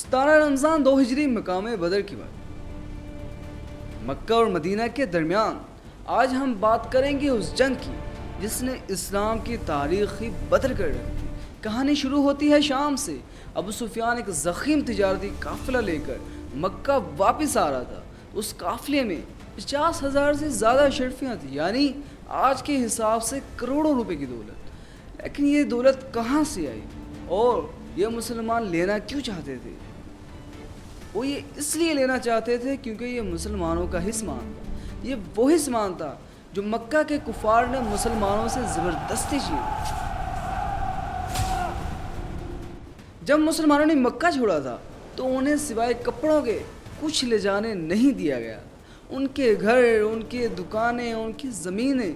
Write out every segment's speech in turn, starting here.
17 رمضان 2 ہجری مقام بدر کی بات، مکہ اور مدینہ کے درمیان۔ آج ہم بات کریں گے اس جنگ کی جس نے اسلام کی تاریخ ہی بدل کر رکھ دی۔ کہانی شروع ہوتی ہے شام سے۔ ابو سفیان ایک ضخیم تجارتی قافلہ لے کر مکہ واپس آ رہا تھا۔ اس قافلے میں 50,000 سے زیادہ اشرفیاں تھیں، یعنی آج کے حساب سے کروڑوں روپے کی دولت۔ لیکن یہ دولت کہاں سے آئی اور یہ مسلمان لینا کیوں چاہتے تھے؟ وہ یہ اس لیے لینا چاہتے تھے کیونکہ یہ مسلمانوں کا ہی سامان تھا۔ یہ وہی سامان تھا جو مکہ کے کفار نے مسلمانوں سے زبردستی چھین۔ جب مسلمانوں نے مکہ چھوڑا تھا تو انہیں سوائے کپڑوں کے کچھ لے جانے نہیں دیا گیا۔ ان کے گھر، ان کی دکانیں، ان کی زمینیں،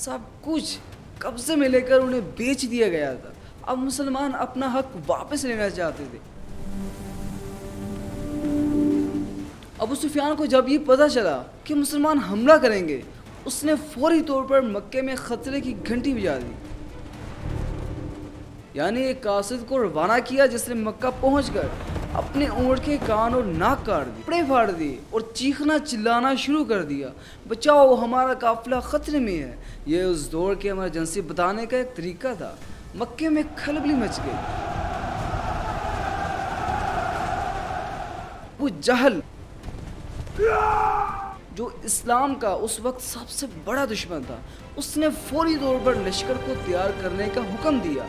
سب کچھ قبضے میں لے کر انہیں بیچ دیا گیا تھا۔ اب مسلمان اپنا حق واپس لینا چاہتے تھے۔ ابو سفیان کو جب یہ پتہ چلا کہ مسلمان حملہ کریں گے، اس نے فوری طور پر مکے میں خطرے کی گھنٹی بجا دی، یعنی ایک قاصد کو روانہ کیا جس نے مکہ پہنچ کر اپنے اونٹ کے کان اور ناک کاٹ دی، کپڑے پھاڑ دیے اور چیخنا چلانا شروع کر دیا، بچاؤ ہمارا قافلہ خطرے میں ہے۔ یہ اس دور کے ایمرجنسی بتانے کا ایک طریقہ تھا۔ مکے میں کھلبلی مچ گئی۔ ابو جہل جو اسلام کا اس وقت سب سے بڑا دشمن تھا، اس نے فوری طور پر لشکر کو تیار کرنے کا حکم دیا۔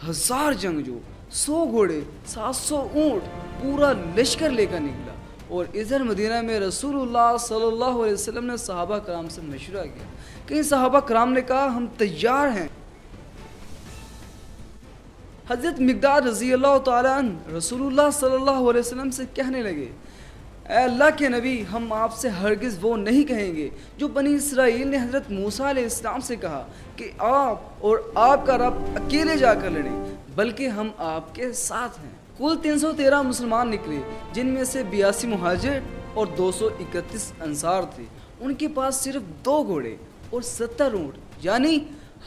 1000 جنگجو، 100 گھوڑے، 700 اونٹ، پورا لشکر لے کر نکلا۔ اور ادھر مدینہ میں رسول اللہ صلی اللہ علیہ وسلم نے صحابہ کرام سے مشورہ کیا۔ کئی صحابہ کرام نے کہا ہم تیار ہیں۔ حضرت مقداد رضی اللہ تعالیٰ عنہ رسول اللہ صلی اللہ علیہ وسلم سے کہنے لگے، اے اللہ کے نبی، ہم آپ سے ہرگز وہ نہیں کہیں گے جو بنی اسرائیل نے حضرت موسیٰ علیہ السلام سے کہا کہ آپ اور آپ کا رب اکیلے جا کر لڑیں، بلکہ ہم آپ کے ساتھ ہیں۔ کل 313 مسلمان نکلے، جن میں سے 82 مہاجر اور 231 انصار تھے۔ ان کے پاس صرف 2 گھوڑے اور 70 اونٹ، یعنی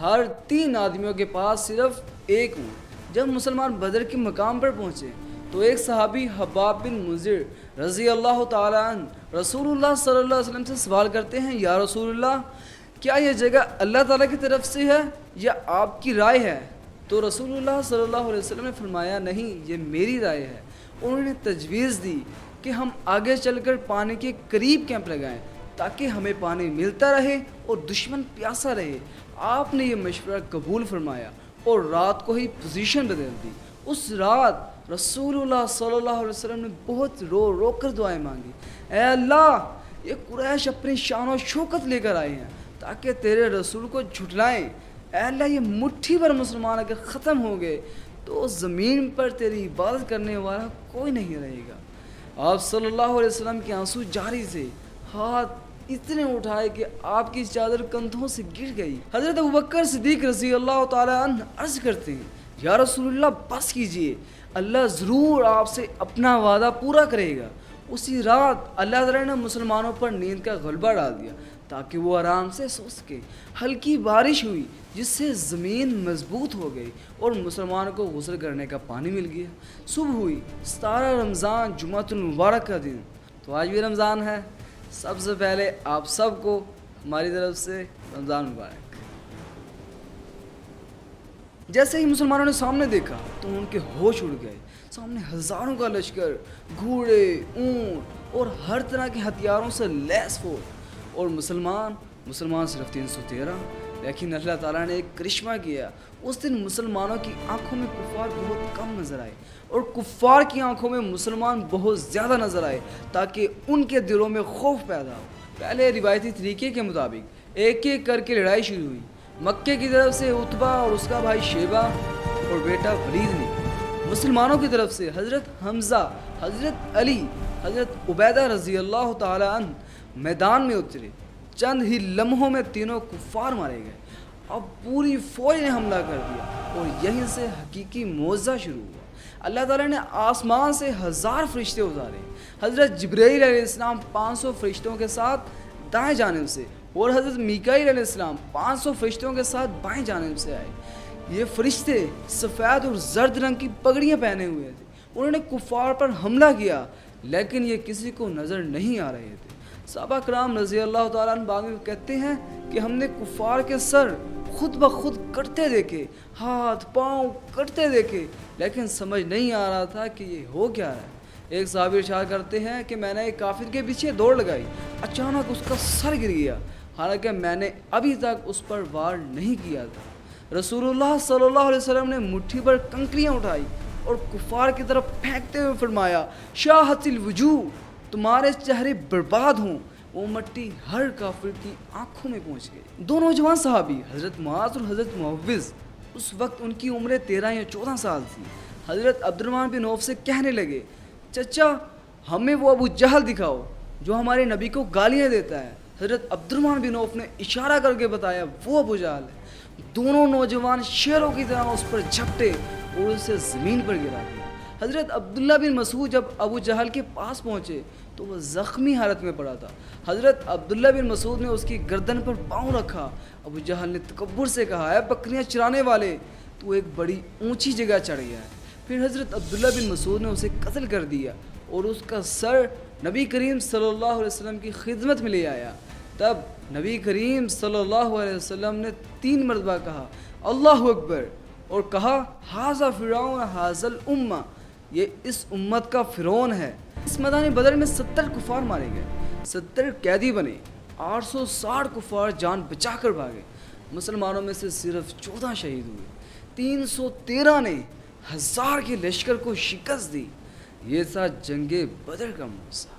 ہر 3 آدمیوں کے پاس صرف 1 اونٹ۔ جب مسلمان بدر کے مقام پر پہنچے تو ایک صحابی حباب بن منذر رضی اللہ تعالیٰ عنہ رسول اللہ صلی اللہ علیہ وسلم سے سوال کرتے ہیں، یا رسول اللہ، کیا یہ جگہ اللہ تعالیٰ کی طرف سے ہے یا آپ کی رائے ہے؟ تو رسول اللہ صلی اللہ علیہ وسلم نے فرمایا، نہیں، یہ میری رائے ہے۔ انہوں نے تجویز دی کہ ہم آگے چل کر پانی کے قریب کیمپ لگائیں تاکہ ہمیں پانی ملتا رہے اور دشمن پیاسا رہے۔ آپ نے یہ مشورہ قبول فرمایا اور رات کو ہی پوزیشن بدل دی۔ اس رات رسول اللہ صلی اللہ علیہ وسلم نے بہت رو رو کر دعائیں مانگی، اے اللہ، یہ قریش اپنی شان و شوکت لے کر آئے ہیں تاکہ تیرے رسول کو جھٹلائیں۔ اے اللہ، یہ مٹھی بھر مسلمان اگر ختم ہو گئے تو زمین پر تیری عبادت کرنے والا کوئی نہیں رہے گا۔ آپ صلی اللہ علیہ وسلم کے آنسو جاری تھے، ہاتھ اتنے اٹھائے کہ آپ کی چادر کندھوں سے گر گئی۔ حضرت ابوبکر صدیق رضی اللہ تعالیٰ عنہ عرض کرتے ہیں، یا رسول اللہ، بس کیجئے، اللہ ضرور آپ سے اپنا وعدہ پورا کرے گا۔ اسی رات اللہ تعالیٰ نے مسلمانوں پر نیند کا غلبہ ڈال دیا تاکہ وہ آرام سے سو سکے۔ ہلکی بارش ہوئی جس سے زمین مضبوط ہو گئی اور مسلمانوں کو غسل کرنے کا پانی مل گیا۔ صبح ہوئی، 17 رمضان جمعۃ المبارک کا دن، تو آج بھی رمضان ہے۔ سب سے پہلے آپ سب کو ہماری طرف سے رمضان مبارک۔ جیسے ہی مسلمانوں نے سامنے دیکھا تو ان کے ہوش اڑ گئے۔ سامنے ہزاروں کا لشکر، گھوڑے، اونٹ اور ہر طرح کے ہتھیاروں سے لیس فوج، اور مسلمان صرف 313۔ لیکن اللہ تعالیٰ نے ایک کرشمہ کیا۔ اس دن مسلمانوں کی آنکھوں میں کفار بہت کم نظر آئے اور کفار کی آنکھوں میں مسلمان بہت زیادہ نظر آئے تاکہ ان کے دلوں میں خوف پیدا ہو۔ پہلے روایتی طریقے کے مطابق ایک ایک کر کے لڑائی شروع ہوئی۔ مکے کی طرف سے عتبہ اور اس کا بھائی شیبہ اور بیٹا ولید نے، مسلمانوں کی طرف سے حضرت حمزہ، حضرت علی، حضرت عبیدہ رضی اللہ تعالی عنہ میدان میں اترے۔ چند ہی لمحوں میں تینوں کفار مارے گئے۔ اب پوری فوج نے حملہ کر دیا اور یہیں سے حقیقی معجزہ شروع ہوا۔ اللہ تعالیٰ نے آسمان سے 1000 فرشتے اتارے۔ حضرت جبرائیل علیہ السلام 500 فرشتوں کے ساتھ دائیں جانب سے اور حضرت میکائیل علیہ السلام 500 فرشتوں کے ساتھ بائیں جانب سے آئے۔ یہ فرشتے سفید اور زرد رنگ کی پگڑیاں پہنے ہوئے تھے۔ انہوں نے کفار پر حملہ کیا، لیکن یہ کسی کو نظر نہیں آ رہے تھے۔ صحابہ کرام رضی اللہ تعالیٰ عنہ بعد میں کہتے ہیں کہ ہم نے کفار کے سر خود بخود کٹتے دیکھے، ہاتھ پاؤں کٹتے دیکھے، لیکن سمجھ نہیں آ رہا تھا کہ یہ ہو کیا رہا ہے۔ ایک صحابی ارشاد کرتے ہیں کہ میں نے ایک کافر کے پیچھے دوڑ لگائی، اچانک اس کا سر گر گیا، حالانکہ میں نے ابھی تک اس پر وار نہیں کیا تھا۔ رسول اللہ صلی اللہ علیہ وسلم نے مٹھی پر کنکریاں اٹھائی اور کفار کی طرف پھینکتے ہوئے فرمایا، شاہت الوجوہ، تمہارے چہرے برباد ہوں۔ وہ مٹی ہر کافر کی آنکھوں میں پہنچ گئی۔ دو نوجوان صحابی حضرت معاذ اور حضرت معوذ، اس وقت ان کی عمریں 13 یا 14 سال تھی، حضرت عبد الرحمن بن عوف سے کہنے لگے، چچا ہمیں وہ ابو جہل دکھاؤ جو ہمارے نبی کو گالیاں دیتا ہے۔ حضرت عبد الرحمن بن عوف نے اشارہ کر کے بتایا وہ ابو جہل ہے۔ دونوں نوجوان شیروں کی طرح اس پر جھپٹے اور اسے زمین پر گرا دیا۔ حضرت عبداللہ بن مسعود جب ابو جہل کے پاس پہنچے تو وہ زخمی حالت میں پڑا تھا۔ حضرت عبداللہ بن مسعود نے اس کی گردن پر پاؤں رکھا۔ ابو جہل نے تکبر سے کہا، اے بکریاں چرانے والے، تو ایک بڑی اونچی جگہ چڑھ گیا ہے۔ پھر حضرت عبداللہ بن مسعود نے اسے قتل کر دیا اور اس کا سر نبی کریم صلی اللہ علیہ وسلم کی خدمت میں لے آیا۔ تب نبی کریم صلی اللہ علیہ وسلم نے 3 مرتبہ کہا اللہ اکبر، اور کہا ھذا فرعون ھذا الامہ، یہ اس امت کا فرعون ہے۔ اس میدان بدر میں 70 کفار مارے گئے، 70 قیدی بنے، 860 کفار جان بچا کر بھاگے۔ مسلمانوں میں سے صرف 14 شہید ہوئے، 313 نے 1000 کے لشکر کو شکست دی۔ یہ تھا جنگ بدر کا موضوع۔